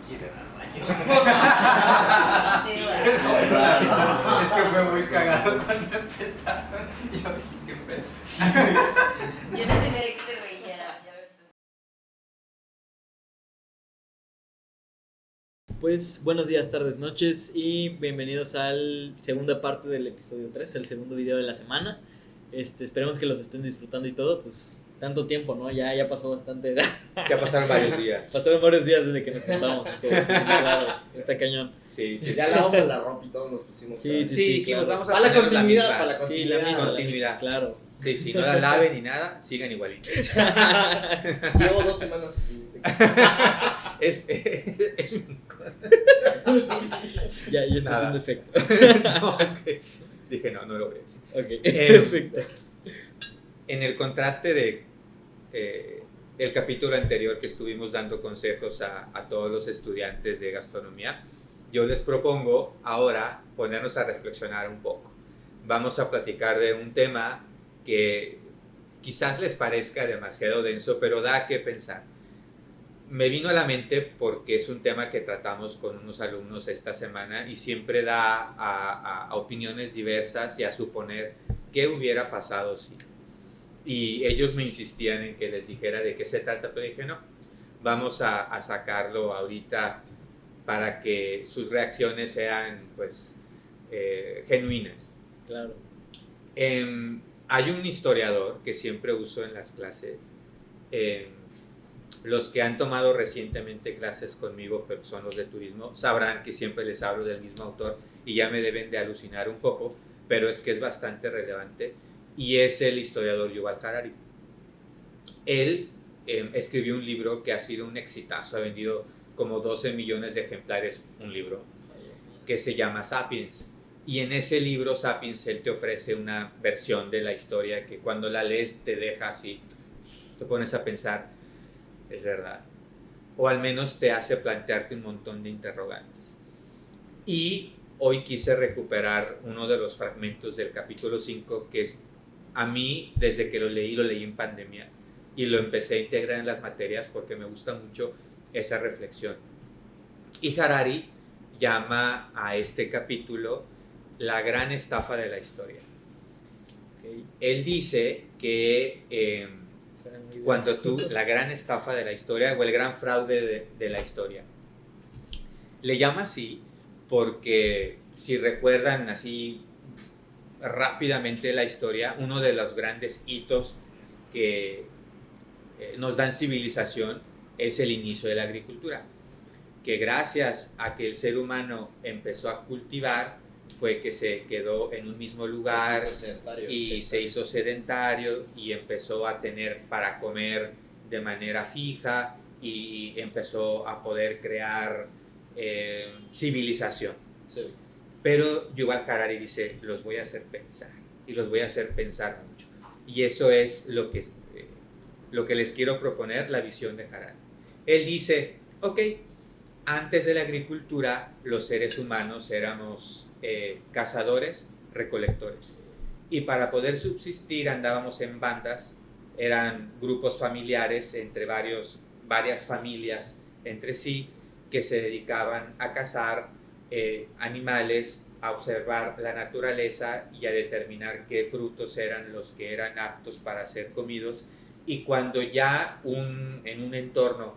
quieren al baño. Sí, güey. Es que fue muy cagado cuando empezaron. Y yo dije, qué pedo. Yo no tenía que se reía. Ya lo entendí. Pues buenos días, tardes, noches y bienvenidos al segunda parte del episodio 3, el segundo video de la semana. Esperemos que los estén disfrutando y todo, pues tanto tiempo, ¿no? Ya pasó bastante. Ya pasaron varios días. Pasaron varios días desde que nos contamos. Sí, claro, está cañón. Sí. Ya lavamos la ropa y todos nos pusimos. Sí, atrás. sí, dijimos, claro. vamos a Para la ponernos continuidad, misma. para la Sí, continuidad. la misma continuidad. Claro. Sí, no la laven ni nada, sigan igualito. Llevo 2 semanas así. Es Ya está Nada. haciendo efecto. no, es que dije, no lo voy a decir. Ok, perfecto. En el contraste de el capítulo anterior que estuvimos dando consejos a todos los estudiantes de gastronomía, yo les propongo ahora ponernos a reflexionar un poco. Vamos a platicar de un tema que quizás les parezca demasiado denso, pero da que pensar. Me vino a la mente porque es un tema que tratamos con unos alumnos esta semana y siempre da a opiniones diversas y a suponer qué hubiera pasado si. Y ellos me insistían en que les dijera de qué se trata, pero dije no, vamos a sacarlo ahorita para que sus reacciones sean pues genuinas. Claro. Hay un historiador que siempre uso en las clases. Los que han tomado recientemente clases conmigo, pero son los de turismo, sabrán que siempre les hablo del mismo autor y ya me deben de alucinar un poco, pero es que es bastante relevante, y es el historiador Yuval Harari. Él escribió un libro que ha sido un exitazo, ha vendido como 12 millones de ejemplares un libro, que se llama Sapiens. Y en ese libro, Sapiens, él te ofrece una versión de la historia que cuando la lees te deja así, te pones a pensar, es verdad. O al menos te hace plantearte un montón de interrogantes. Y hoy quise recuperar uno de los fragmentos del capítulo 5, que es, a mí, desde que lo leí en pandemia, y lo empecé a integrar en las materias porque me gusta mucho esa reflexión. Y Harari llama a este capítulo la gran estafa de la historia. Okay. Él dice que cuando tú, la gran estafa de la historia o el gran fraude de la historia, le llama así porque si recuerdan así rápidamente la historia, uno de los grandes hitos que nos dan civilización es el inicio de la agricultura, que gracias a que el ser humano empezó a cultivar fue que se quedó en un mismo lugar y se hizo sedentario y empezó a tener para comer de manera fija y empezó a poder crear civilización. Sí. Pero Yuval Harari dice, los voy a hacer pensar y los voy a hacer pensar mucho. Y eso es lo que les quiero proponer, la visión de Harari. Él dice, ok, antes de la agricultura los seres humanos éramos cazadores, recolectores. Y para poder subsistir andábamos en bandas, eran grupos familiares entre varias familias entre sí que se dedicaban a cazar animales, a observar la naturaleza y a determinar qué frutos eran los que eran aptos para ser comidos. Y cuando ya en un entorno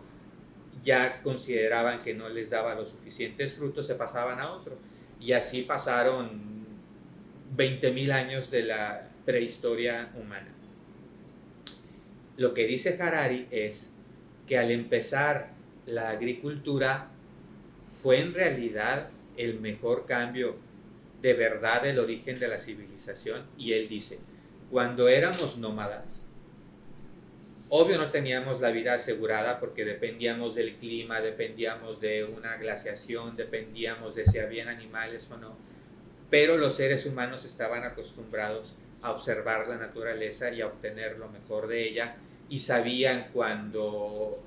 ya consideraban que no les daba los suficientes frutos, se pasaban a otro. Y así pasaron 20.000 años de la prehistoria humana. Lo que dice Harari es que al empezar la agricultura fue en realidad el mejor cambio, de verdad, el origen de la civilización. Y él dice, cuando éramos nómadas, obvio no teníamos la vida asegurada porque dependíamos del clima, dependíamos de una glaciación, dependíamos de si habían animales o no, pero los seres humanos estaban acostumbrados a observar la naturaleza y a obtener lo mejor de ella, y sabían cuando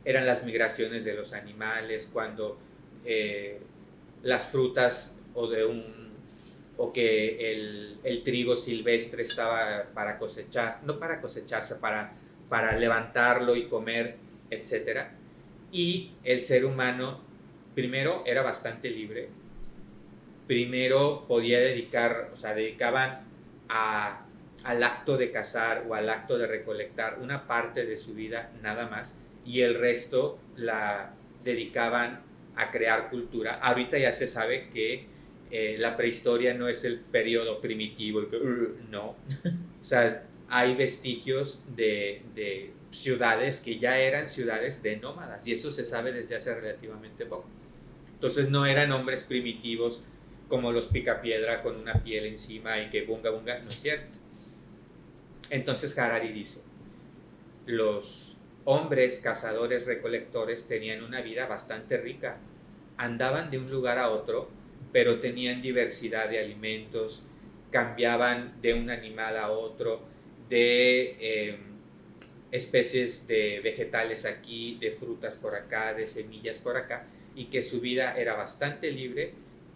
eran las migraciones de los animales, cuando las frutas o que el trigo silvestre estaba para cosechar, no para cosecharse, para levantarlo y comer, etc. Y el ser humano, primero, era bastante libre. Primero podía dedicaban al acto de cazar o al acto de recolectar una parte de su vida nada más, y el resto la dedicaban a crear cultura. Ahorita ya se sabe que la prehistoria no es el periodo primitivo, no. O sea, hay vestigios de ciudades que ya eran ciudades de nómadas, y eso se sabe desde hace relativamente poco. Entonces no eran hombres primitivos como los picapiedra con una piel encima y que bunga bunga, no es cierto. Entonces Harari dice, los hombres cazadores recolectores tenían una vida bastante rica, andaban de un lugar a otro, pero tenían diversidad de alimentos, cambiaban de un animal a otro, de especies de vegetales aquí, de frutas por acá, de semillas por acá, y que su vida era bastante libre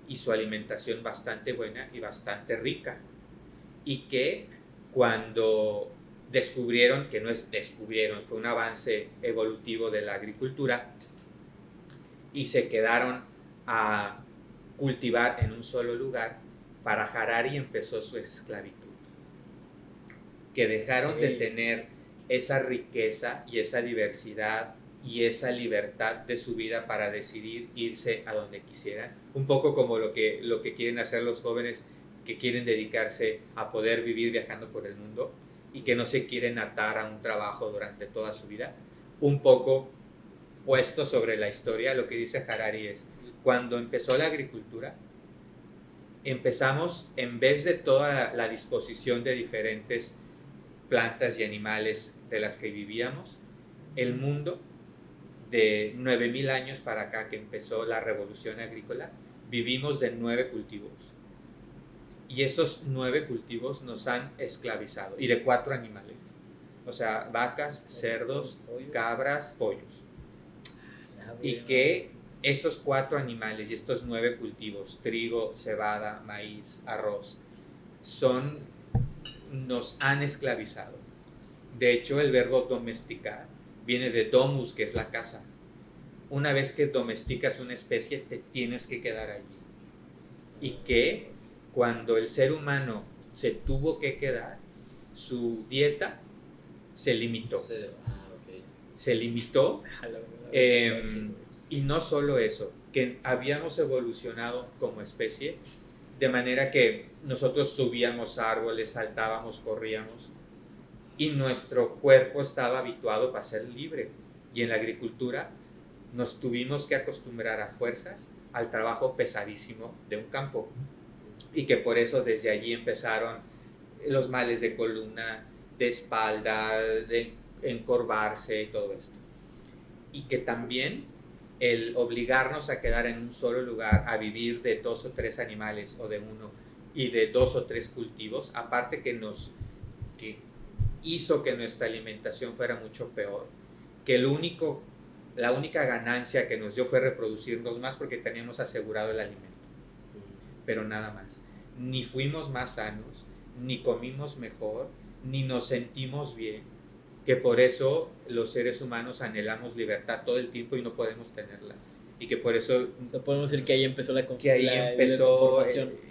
y su alimentación bastante buena y bastante rica. Y que cuando descubrieron, que no es descubrieron, fue un avance evolutivo de la agricultura, y se quedaron a cultivar en un solo lugar, para Harari empezó su esclavitud. Que dejaron de tener esa riqueza y esa diversidad y esa libertad de su vida para decidir irse a donde quisieran. Un poco como lo que quieren hacer los jóvenes que quieren dedicarse a poder vivir viajando por el mundo y que no se quieren atar a un trabajo durante toda su vida. Un poco puesto sobre la historia, lo que dice Harari es, cuando empezó la agricultura, empezamos, en vez de toda la disposición de diferentes plantas y animales de las que vivíamos, el mundo de 9,000 años para acá que empezó la revolución agrícola, vivimos de 9 cultivos. Y esos 9 cultivos nos han esclavizado, y de 4 animales. O sea, vacas, cerdos, cabras, pollos. Y que esos 4 animales y estos 9 cultivos, trigo, cebada, maíz, arroz, nos han esclavizado. De hecho, el verbo domesticar viene de domus, que es la casa. Una vez que domesticas una especie, te tienes que quedar allí. Y que cuando el ser humano se tuvo que quedar, su dieta se limitó. Se limitó. Y no solo eso, que habíamos evolucionado como especie, de manera que nosotros subíamos árboles, saltábamos, corríamos, y nuestro cuerpo estaba habituado para ser libre. Y en la agricultura nos tuvimos que acostumbrar a fuerzas al trabajo pesadísimo de un campo. Y que por eso desde allí empezaron los males de columna, de espalda, de encorvarse y todo esto. Y que también el obligarnos a quedar en un solo lugar, a vivir de 2 o 3 animales o de uno, y de 2 o 3 cultivos, aparte que hizo que nuestra alimentación fuera mucho peor, que la única ganancia que nos dio fue reproducirnos más porque teníamos asegurado el alimento, pero nada más. Ni fuimos más sanos, ni comimos mejor, ni nos sentimos bien, que por eso los seres humanos anhelamos libertad todo el tiempo y no podemos tenerla. Y que por eso... O sea, podemos decir que ahí empezó que ahí empezó,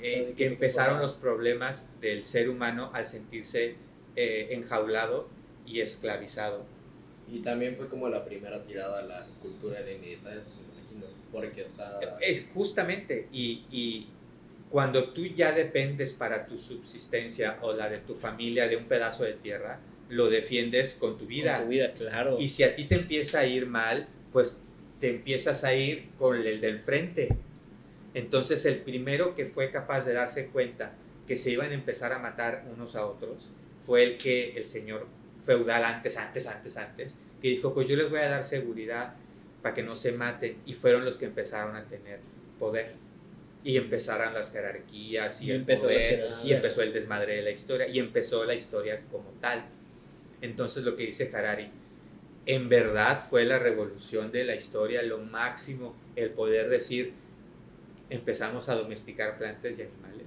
que empezaron los problemas del ser humano al sentirse enjaulado y esclavizado. Y también fue como la primera tirada a la cultura helenita, me imagino, porque está... Es justamente, y cuando tú ya dependes para tu subsistencia o la de tu familia de un pedazo de tierra, lo defiendes con tu vida. Con tu vida, claro. Y si a ti te empieza a ir mal, pues te empiezas a ir con el del frente. Entonces el primero que fue capaz de darse cuenta que se iban a empezar a matar unos a otros fue el señor feudal antes, que dijo, pues yo les voy a dar seguridad para que no se maten, y fueron los que empezaron a tener poder. Y empezaron las jerarquías y el poder, y empezó el desmadre de la historia, y empezó la historia como tal. Entonces lo que dice Harari, en verdad fue la revolución de la historia, lo máximo, el poder decir, empezamos a domesticar plantas y animales,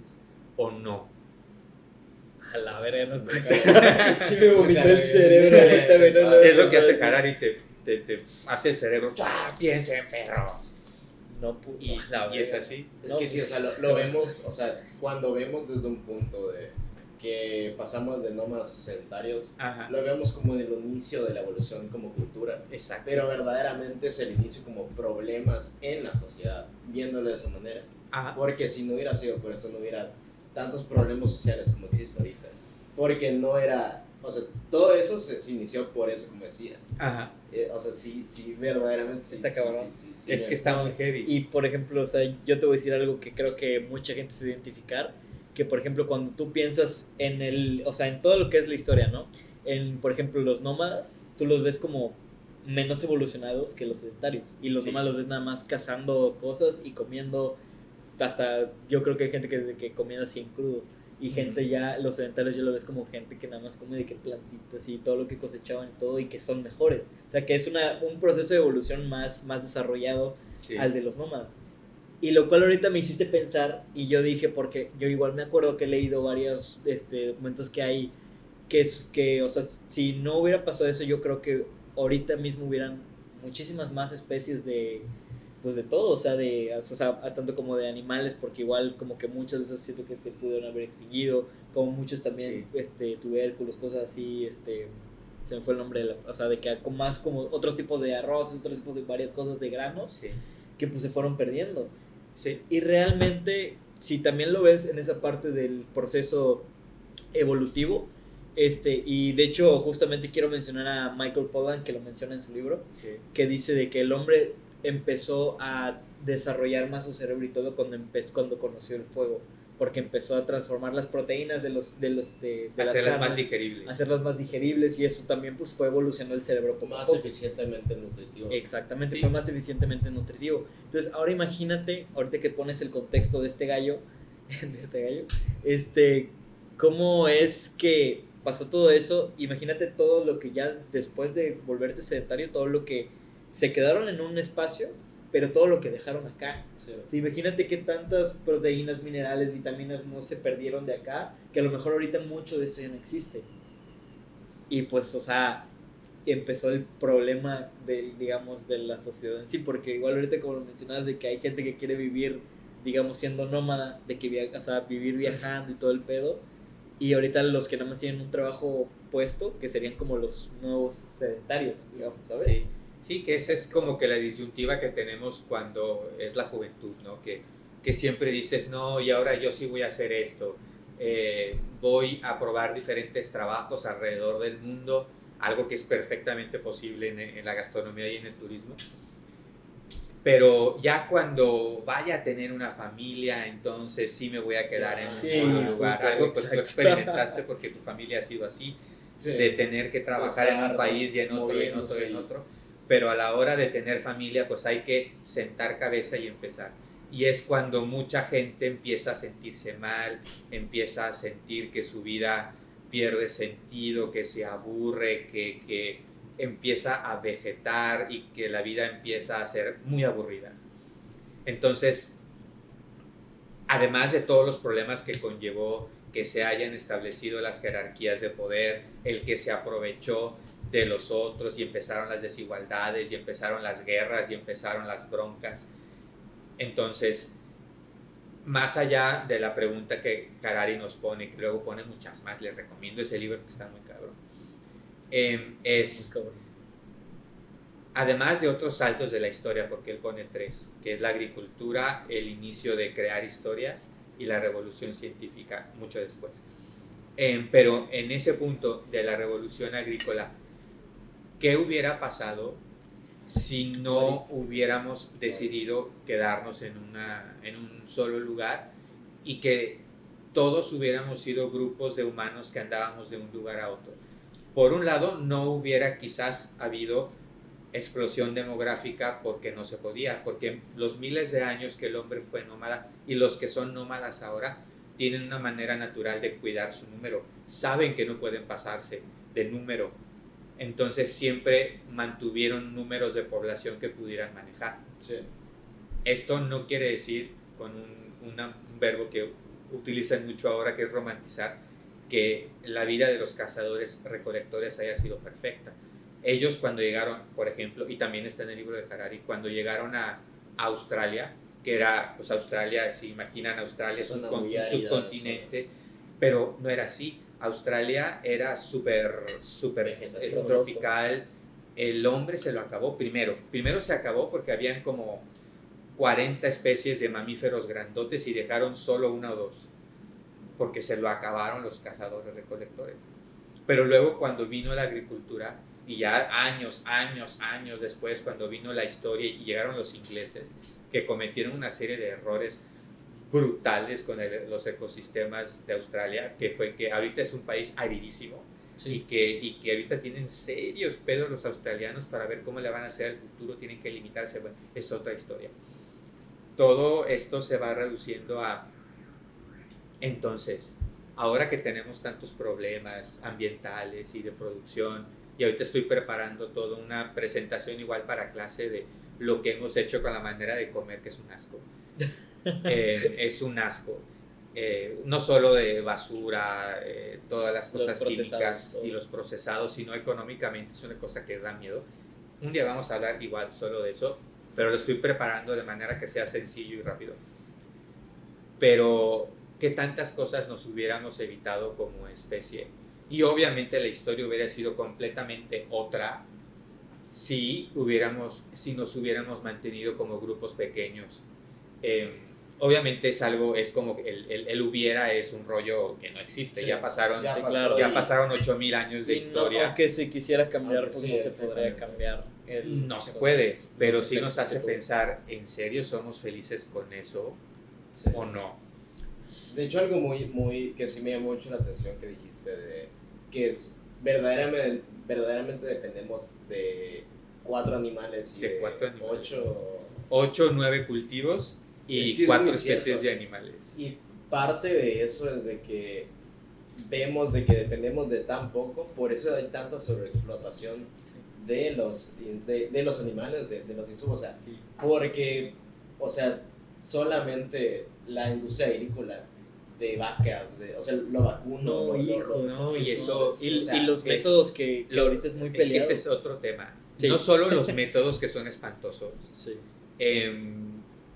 o no. A la verga, no. Sí me vomitó el cerebro ahorita, güey. Es lo que hace Harari, te hace el cerebro, ¡ah, piensen, perros! No, Y es así. Es No, que sí, o pues, sea, lo vemos, o sea, cuando vemos desde un punto de que pasamos de nómadas a sedentarios, Ajá, lo vemos como en el inicio de la evolución como cultura, exacto. pero verdaderamente es el inicio como problemas en la sociedad, viéndolo de esa manera. Ajá, Porque si no hubiera sido por eso, no hubiera tantos problemas sociales como existe ahorita. Porque no era, o sea, todo eso se inició por eso, como decías. ajá. O sea, sí, verdaderamente sí. Está cabrón. Sí, Es que está muy heavy. Y por ejemplo, o sea, yo te voy a decir algo que creo que mucha gente se va a identificar, que por ejemplo cuando tú piensas en o sea, en todo lo que es la historia, ¿no? En, por ejemplo, los nómadas, tú los ves como menos evolucionados que los sedentarios. Y los Sí. nómadas los ves nada más cazando cosas y comiendo, hasta yo creo que hay gente que comía así en crudo. Y gente ya, los sedentarios ya lo ves como gente que nada más come de que plantitas y todo lo que cosechaban y todo y que son mejores. O sea, que es un proceso de evolución más desarrollado Sí. al de los nómadas. Y lo cual ahorita me hiciste pensar y yo dije, porque yo igual me acuerdo que he leído varios documentos que hay, que, o sea, si no hubiera pasado eso, yo creo que ahorita mismo hubieran muchísimas más especies de, pues de todo, o sea, tanto como de animales, porque igual como que muchas de esas siento que se pudieron haber extinguido, como muchos también, tubérculos, cosas así, se me fue el nombre, o sea, de que con más como otros tipos de arroz, otros tipos de varias cosas de granos, Sí. que pues se fueron perdiendo. Sí. Y realmente, si también lo ves en esa parte del proceso evolutivo, y de hecho justamente quiero mencionar a Michael Pollan, que lo menciona en su libro, Sí. que dice de que el hombre empezó a desarrollar más su cerebro y todo cuando conoció el fuego, porque empezó a transformar las proteínas de las Hacerlas más carnes, digeribles. hacerlas más digeribles, y eso también pues fue evolucionando el cerebro poco a Más poco. eficientemente nutritivo. Exactamente, Sí. fue más eficientemente nutritivo. Entonces, ahora imagínate, ahorita que pones el contexto de este gallo, cómo es que pasó todo eso. Imagínate todo lo que ya después de volverte sedentario, todo lo que se quedaron en un espacio, pero todo lo que dejaron acá. Sí. Sí, imagínate qué tantas proteínas, minerales, vitaminas no se perdieron de acá, que a lo mejor ahorita mucho de esto ya no existe. Y pues, o sea, empezó el problema digamos, de la sociedad en sí, porque igual ahorita como lo mencionabas, de que hay gente que quiere vivir, digamos, siendo nómada, de que o sea, vivir viajando y todo el pedo, y ahorita los que nada más tienen un trabajo puesto, que serían como los nuevos sedentarios, digamos, ¿sabes? Sí. Sí, que esa es como que la disyuntiva que tenemos cuando es la juventud, ¿no? Que siempre dices, no, y ahora yo sí voy a hacer esto. Voy a probar diferentes trabajos alrededor del mundo, algo que es perfectamente posible en la gastronomía y en el turismo. Pero ya cuando vaya a tener una familia, entonces sí me voy a quedar en un Sí, solo lugar. justo, Algo pues tú exacto. experimentaste porque tu familia ha sido así, Sí. de tener que trabajar en un Estar país y en otro, y en otro, y moviéndose. en otro. Pero a la hora de tener familia, pues hay que sentar cabeza y empezar. Y es cuando mucha gente empieza a sentirse mal, empieza a sentir que su vida pierde sentido, que se aburre, que empieza a vegetar y que la vida empieza a ser muy aburrida. Entonces, además de todos los problemas que conllevó que se hayan establecido las jerarquías de poder, el que se aprovechó de los otros y empezaron las desigualdades y empezaron las guerras y empezaron las broncas. Entonces, más allá de la pregunta que Harari nos pone, que luego pone muchas más, les recomiendo ese libro que está muy cabrón, es, además de otros saltos de la historia, porque él pone 3, que es la agricultura, el inicio de crear historias y la revolución científica, mucho después. Pero en ese punto de la revolución agrícola, ¿qué hubiera pasado si no hubiéramos decidido quedarnos en un solo lugar y que todos hubiéramos sido grupos de humanos que andábamos de un lugar a otro? Por un lado, no hubiera quizás habido explosión demográfica porque no se podía, porque los miles de años que el hombre fue nómada y los que son nómadas ahora tienen una manera natural de cuidar su número, saben que no pueden pasarse de número, entonces siempre mantuvieron números de población que pudieran manejar. Sí. Esto no quiere decir, con un verbo que utilizan mucho ahora, que es romantizar, que la vida de los cazadores recolectores haya sido perfecta. ellos cuando llegaron, por ejemplo, y también está en el libro de Harari, cuando llegaron a Australia, que era, pues Australia, si imaginan Australia es un Zona muy árida, subcontinente, pero no era así. Australia era súper Vegetativo. tropical. El hombre se lo acabó primero se acabó porque habían como 40 especies de mamíferos grandotes y dejaron solo una o dos, porque se lo acabaron los cazadores recolectores. Pero luego cuando vino la agricultura, y ya años después, cuando vino la historia y llegaron los ingleses, que cometieron una serie de errores brutales con los ecosistemas de Australia, que fue que ahorita es un país aridísimo, y que ahorita tienen serios pedos los australianos para ver cómo le van a hacer al futuro, tienen que limitarse, bueno, es otra historia. Todo esto se va reduciendo a, entonces, ahora que tenemos tantos problemas ambientales y de producción, y ahorita estoy preparando toda una presentación igual para clase de lo que hemos hecho con la manera de comer, que es un asco. Es un asco. No solo de basura, todas las cosas químicas y los procesados, sino económicamente es una cosa que da miedo. Un día vamos a hablar igual solo de eso, pero lo estoy preparando de manera que sea sencillo y rápido. Pero ¿qué tantas cosas nos hubiéramos evitado como especie? Y obviamente la historia hubiera sido completamente otra si nos hubiéramos mantenido como grupos pequeños. Obviamente es como el hubiera es un rollo que no existe. Sí, ya pasaron ya Sí, pasó. claro. ya pasaron 8000 años de Y no, historia. aunque se quisiera cambiar, Aunque pues sí, no se exactamente. podría cambiar. No se puede, pero los sí nos efectos hace que tuvo. pensar, ¿en serio somos felices con eso Sí. o no? De hecho, algo muy que sí me llamó mucho la atención que dijiste, de que verdaderamente dependemos de 4 animales y De 4 animales. 8. 8 o 9 cultivos y Es que es 4 muy especies cierto. de animales. Y parte de eso es de que vemos de que dependemos de tan poco, por eso hay tanta sobreexplotación de los animales, de los insumos, o sea, Sí. porque, o sea, solamente la industria agrícola de vacas, o sea, lo vacuno, No, hijo, no, y eso- o sea, Y los es- métodos que ahorita es muy Es que peleado. ese es otro tema. Sí. No solo los métodos que son espantosos. Sí.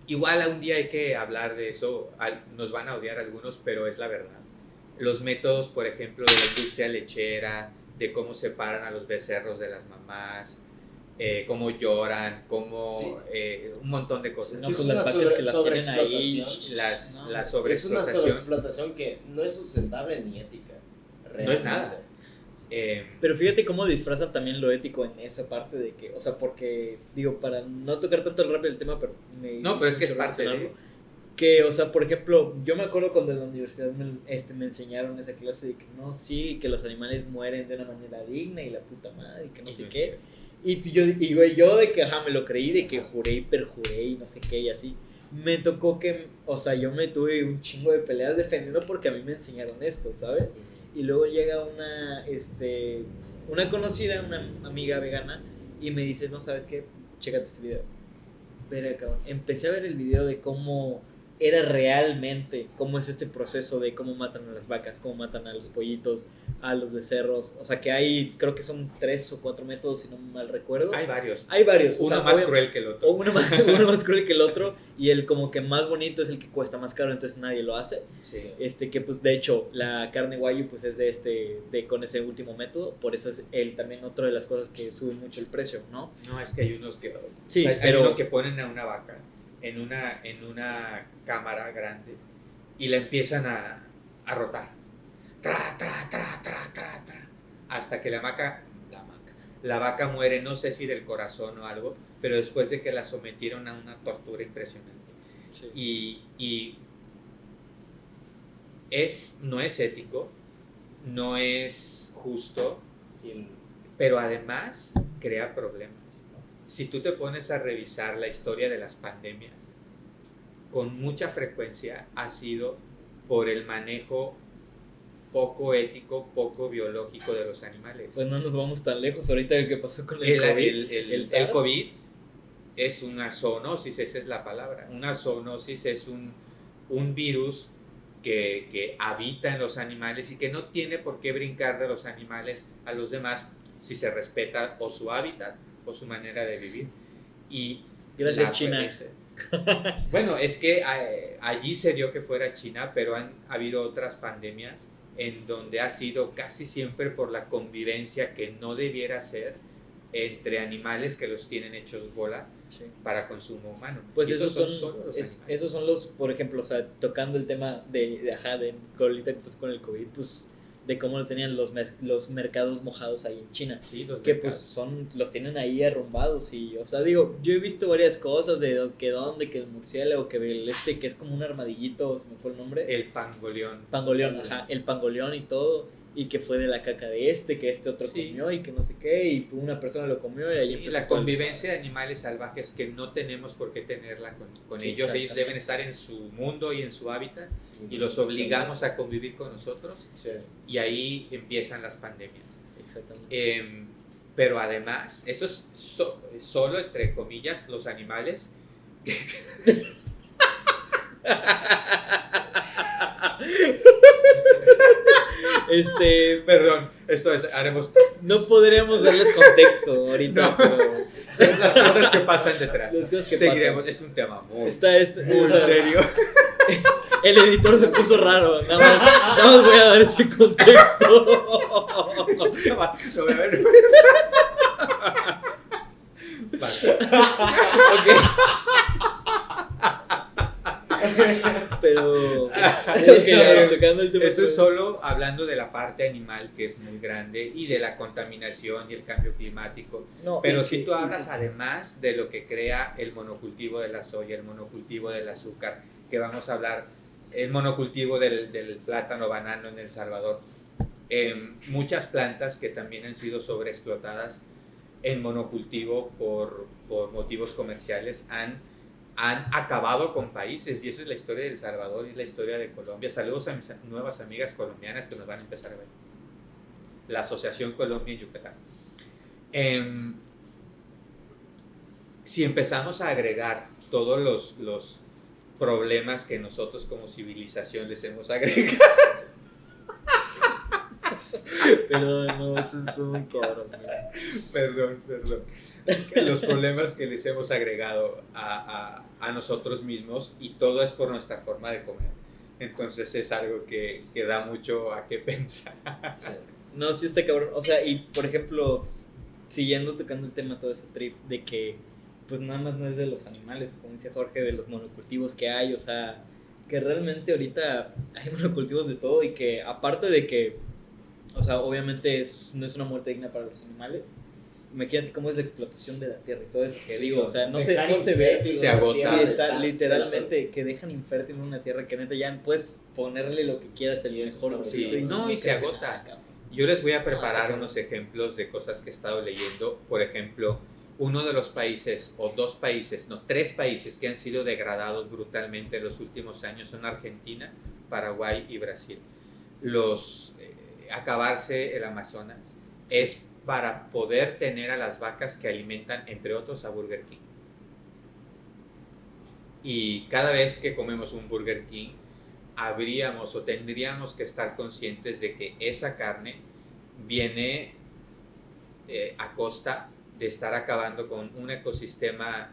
Igual un día hay que hablar de eso. Nos van a odiar algunos, pero es la verdad. Los métodos, por ejemplo, de la industria lechera, de cómo separan a los becerros de las mamás, cómo lloran, cómo Sí. Un montón de cosas. Es No, que pues es las una vacas que las tienen ahí. sobreexplotación. La No. Es una sobreexplotación sobreexplotación que no es sustentable ni ética. no es realmente. nada. Pero fíjate cómo disfrazan también lo ético en esa parte de que, o sea, porque, digo, para no tocar tanto el rap del tema, pero No, pero es que es mucho parte de- relacionarlo. Que, o sea, por ejemplo, yo me acuerdo cuando en la universidad me enseñaron esa clase de que no, sí, que los animales mueren de una manera digna y la puta madre, y que no Y sé no es qué. cierto. Y güey, yo de que, ajá, me lo creí, de que juré y perjuré y no sé qué y así. Me tocó que, o sea, yo me tuve un chingo de peleas defendiendo porque a mí me enseñaron esto, ¿sabes? Y luego llega una conocida, una amiga vegana, y me dice, no, ¿sabes qué? Chécate este video. Verga, cabrón. Empecé a ver el video de cómo era realmente, cómo es este proceso de cómo matan a las vacas, cómo matan a los pollitos, a los becerros. O sea, que hay, creo que son 3 o 4 métodos, si no mal recuerdo. Hay varios. Hay varios. o Uno sea, más obvia- cruel que el O otro. uno más, uno más cruel que el otro, y el como que más bonito es el que cuesta más caro, entonces nadie lo hace. Sí. Que pues de hecho la carne guayu pues es de con ese último método, por eso es también otra de las cosas que sube mucho el precio, ¿no? No, es que hay unos que... Sí, hay pero- uno que ponen a una vaca en una cámara grande y la empiezan a rotar. Tra, tra, tra, tra, tra, tra. Hasta que la vaca muere, no sé si del corazón o algo, pero después de que la sometieron a una tortura impresionante. Y no es ético, no es justo, Y- pero además crea problemas. Si tú te pones a revisar la historia de las pandemias, con mucha frecuencia ha sido por el manejo poco ético, poco biológico de los animales. Pues no nos vamos tan lejos ahorita del que pasó con el El COVID. el SARS. COVID es una zoonosis, esa es la palabra. Una zoonosis es un virus que habita en los animales y que no tiene por qué brincar de los animales a los demás si se respeta o su hábitat o su manera de vivir. Y Gracias, la China. Bueno, es que allí se dio que fuera China, pero han habido otras pandemias en donde ha sido casi siempre por la convivencia que no debiera ser entre animales que los tienen hechos bola Sí. para consumo humano. Pues Y esos solo los animales. esos son los, por ejemplo, o sea, tocando el tema de ahorita pues con el COVID, pues de cómo lo tenían los mercados mojados ahí en China. Sí, los Que pues mercados. los tienen ahí arrumbados y, o sea, digo, yo he visto varias cosas de que el murciélago, que el que es como un armadillito, se me fue el nombre. El pangoleón. Pangoleón, ajá, el pangoleón y todo, y que fue de la caca de que otro Sí. comió y que no sé qué, y una persona lo comió y ahí Sí, empezó la todo el convivencia de animales salvajes que no tenemos por qué tenerla con ellos. Ellos Exactamente. deben estar en su mundo y en su hábitat y los obligamos a convivir con nosotros Sí. y ahí empiezan las pandemias. Exactamente. Pero además, eso es solo entre comillas los animales. Perdón, esto es, haremos No podríamos darles contexto ahorita, No. pero son las cosas que pasan detrás. las cosas que Seguiremos, pasan. es un tema muy, Muy muy serio. El editor se puso raro, nada más voy a dar ese contexto. Lo voy a ver. Vale. Ok. Pero tocando el tema. Eso es solo hablando de la parte animal, que es muy grande, y de la contaminación y el cambio climático. No, Pero y si que- tú hablas además de lo que crea el monocultivo de la soya, el monocultivo del azúcar, que vamos a hablar, el monocultivo del plátano banano en El Salvador, muchas plantas que también han sido sobreexplotadas en monocultivo por motivos comerciales han acabado con países, y esa es la historia de El Salvador y la historia de Colombia. Saludos a mis nuevas amigas colombianas que nos van a empezar a ver. La Asociación Colombia y Yucatán. Si empezamos a agregar todos los problemas que nosotros como civilización les hemos agregado, Perdón, no, eso estuvo muy cabrón. perdón, los problemas que les hemos agregado a nosotros mismos, y todo es por nuestra forma de comer. Entonces es algo que da mucho a qué pensar. Sí. No, sí está cabrón. O sea, y por ejemplo, siguiendo tocando el tema, todo ese trip de que, pues nada más no es de los animales, como dice Jorge, de los monocultivos que hay. O sea, que realmente ahorita hay monocultivos de todo y que, aparte de que, o sea, obviamente no es una muerte digna para los animales. Imagínate cómo es la explotación de la tierra y todo eso que Sí, digo. O sea, no dejar se ve. infértil se una agota. tierra Y de está tal- literalmente que dejan infértil una tierra que neta ya puedes ponerle lo que quieras, el Y eso mejor está fruto horrible. y No, y se crece agota. nada, cabrón. Yo les voy a está preparar cabrón. unos ejemplos de cosas que he estado leyendo. Por ejemplo, uno de los países, o tres países que han sido degradados brutalmente en los últimos años son Argentina, Paraguay y Brasil. Acabarse el Amazonas es para poder tener a las vacas que alimentan, entre otros, a Burger King. Y cada vez que comemos un Burger King, habríamos o tendríamos que estar conscientes de que esa carne viene a costa de estar acabando con un ecosistema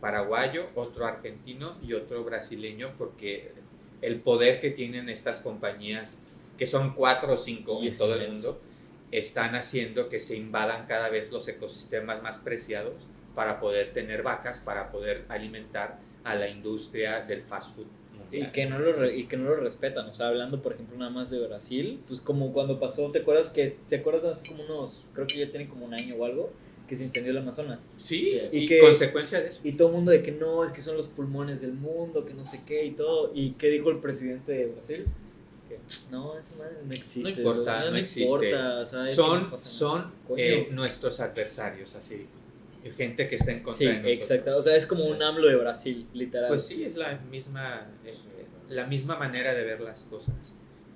paraguayo, otro argentino y otro brasileño, porque el poder que tienen estas compañías, que son 4 o 5 Y en es todo el inmenso. mundo, están haciendo que se invadan cada vez los ecosistemas más preciados para poder tener vacas, para poder alimentar a la industria del fast food mundial. Y que no lo respetan, o sea, hablando por ejemplo nada más de Brasil, pues como cuando pasó, ¿te acuerdas hace como creo que ya tiene como un año o algo, que se incendió el Amazonas? Sí, Sí. y que- consecuencia de eso. Y todo el mundo de que no, es que son los pulmones del mundo, que no sé qué y todo. ¿Y qué dijo el presidente de Brasil? Que no, esa madre no existe. No importa, eso, no existe. importa, o sea, eso no Son, pasa son nada. Coño. nuestros adversarios, así. Gente que está en contra Sí, de nosotros. exacto. O sea, es como un AMLO de Brasil, literal. Pues sí, es la misma manera de ver las cosas.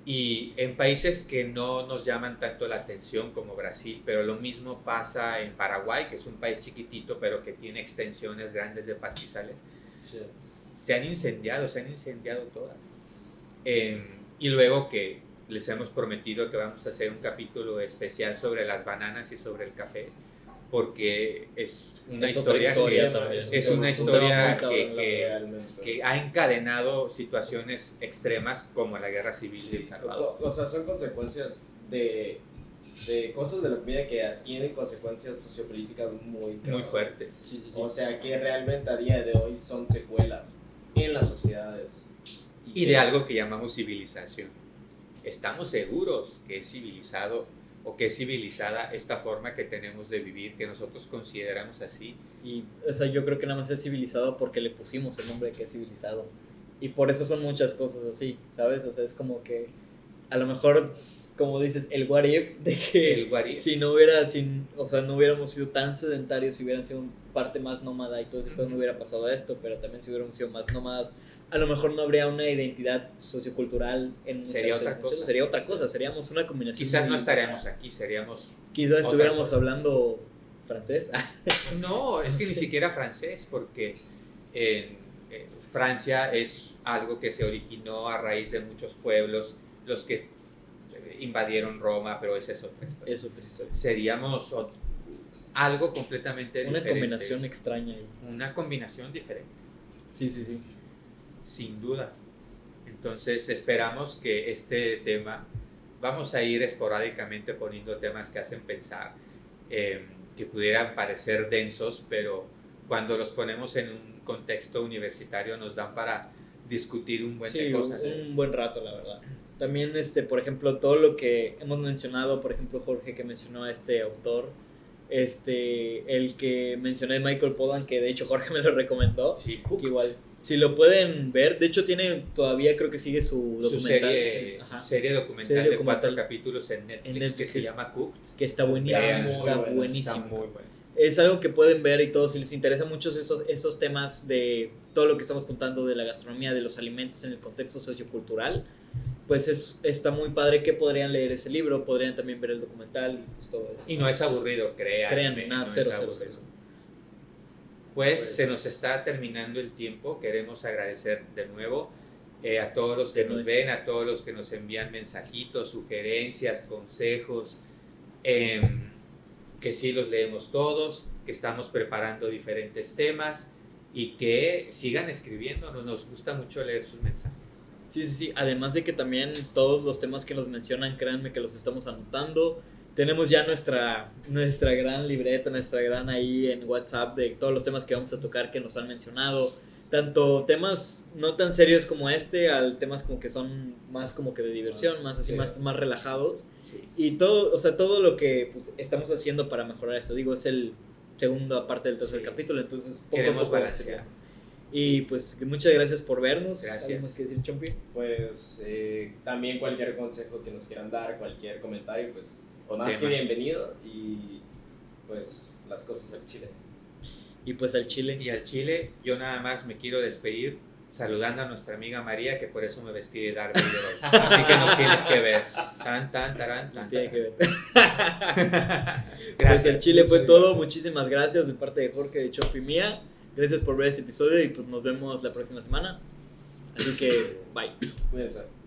Y en países que no nos llaman tanto la atención como Brasil, pero lo mismo pasa en Paraguay, que es un país chiquitito, pero que tiene extensiones grandes de pastizales. Sí. Se han incendiado todas. Y luego que les hemos prometido que vamos a hacer un capítulo especial sobre las bananas y sobre el café, porque es una Es otra historia, historia que, también. es una Es un tema historia muy cabrón, Realmente. que ha encadenado situaciones extremas como la guerra civil de El Salvador. O sea, son consecuencias de cosas de la vida que tienen consecuencias sociopolíticas muy Muy graves. fuertes. Sí, sí, sí. O sea, que realmente a día de hoy son secuelas en las sociedades. Y de algo que llamamos civilización. ¿Estamos seguros que es civilizado o que es civilizada esta forma que tenemos de vivir, que nosotros consideramos así? Y, o sea, yo creo que nada más es civilizado porque le pusimos el nombre que es civilizado. Y por eso son muchas cosas así, ¿sabes? O sea, es como que a lo mejor, como dices, el what if de que El what if. si no hubiéramos sido tan sedentarios, si hubieran sido parte más nómada y todo eso, pues no hubiera pasado esto, pero también si hubiéramos sido más nómadas, a lo mejor no habría una identidad sociocultural en Sería otra cosa. Sería otra cosa, seríamos una combinación. Quizás no muy- estaríamos aquí, seríamos... Quizás otra estuviéramos cosa. hablando francés. No, es que No ni sé. siquiera francés, porque en Francia es algo que se originó a raíz de muchos pueblos, los que invadieron Roma, pero esa es otra historia. Es otra historia. Seríamos algo completamente Una diferente. combinación extraña ahí. Una combinación diferente, Sí, sí, sí. sin duda. Entonces esperamos que este tema, vamos a ir esporádicamente poniendo temas que hacen pensar, que pudieran parecer densos, pero cuando los ponemos en un contexto universitario nos dan para discutir un buen de Sí, cosas. un buen rato, la verdad. También, por ejemplo, todo lo que hemos mencionado, por ejemplo, Jorge que mencionó a este autor, el que mencioné, Michael Pollan, que de hecho Jorge me lo recomendó, Sí, que igual, si lo pueden ver, de hecho tiene, todavía creo que sigue su su documental, serie, sí, ajá, serie documental Serie de 4 documental capítulos en Netflix, Netflix, que se llama Cooked. que está buenísimo, Está muy está bueno, buenísimo. Está muy bueno. Es algo que pueden ver y todo, si les interesa mucho esos temas de todo lo que estamos contando de la gastronomía, de los alimentos en el contexto sociocultural, pues está muy padre que podrían leer ese libro, podrían también ver el documental y pues todo eso. Y no es aburrido, créanme, nada, no cero, es cero, aburrido. cero. Pues se nos está terminando el tiempo. Queremos agradecer de nuevo a todos los que nos ven, a todos los que nos envían mensajitos, sugerencias, consejos, que sí los leemos todos, que estamos preparando diferentes temas y que sigan escribiéndonos. Nos gusta mucho leer sus mensajes. Sí, sí, sí. Además de que también todos los temas que nos mencionan, créanme que los estamos anotando. Tenemos ya nuestra gran libreta, nuestra gran ahí en WhatsApp de todos los temas que vamos a tocar que nos han mencionado. Tanto temas no tan serios como al temas como que son más como que de diversión, más así, Sí. más relajados. Sí. Y todo, o sea, todo lo que pues, estamos haciendo para mejorar esto. Digo, es el segunda parte del tercer Sí. capítulo, entonces poco a Queremos poco balancear. Y pues muchas gracias por vernos. Gracias. ¿Algo más que decir, Chompi? Pues también cualquier consejo que nos quieran dar, cualquier comentario, pues O más tema. que bienvenido. Y pues las cosas al chile. Y pues al Chile. Y al Chile, yo nada más me quiero despedir saludando a nuestra amiga María, que por eso me vestí de Darth Vader hoy. Así que nos tienes que ver. Tan, tan, tarán, tan, Tiene que tan. ver. Pues Gracias. el Chile fue Muchas todo. gracias. Muchísimas gracias de parte de Jorge, de Chompi y mía. Gracias por ver este episodio y pues nos vemos la próxima semana. Así que, bye. Cuídense.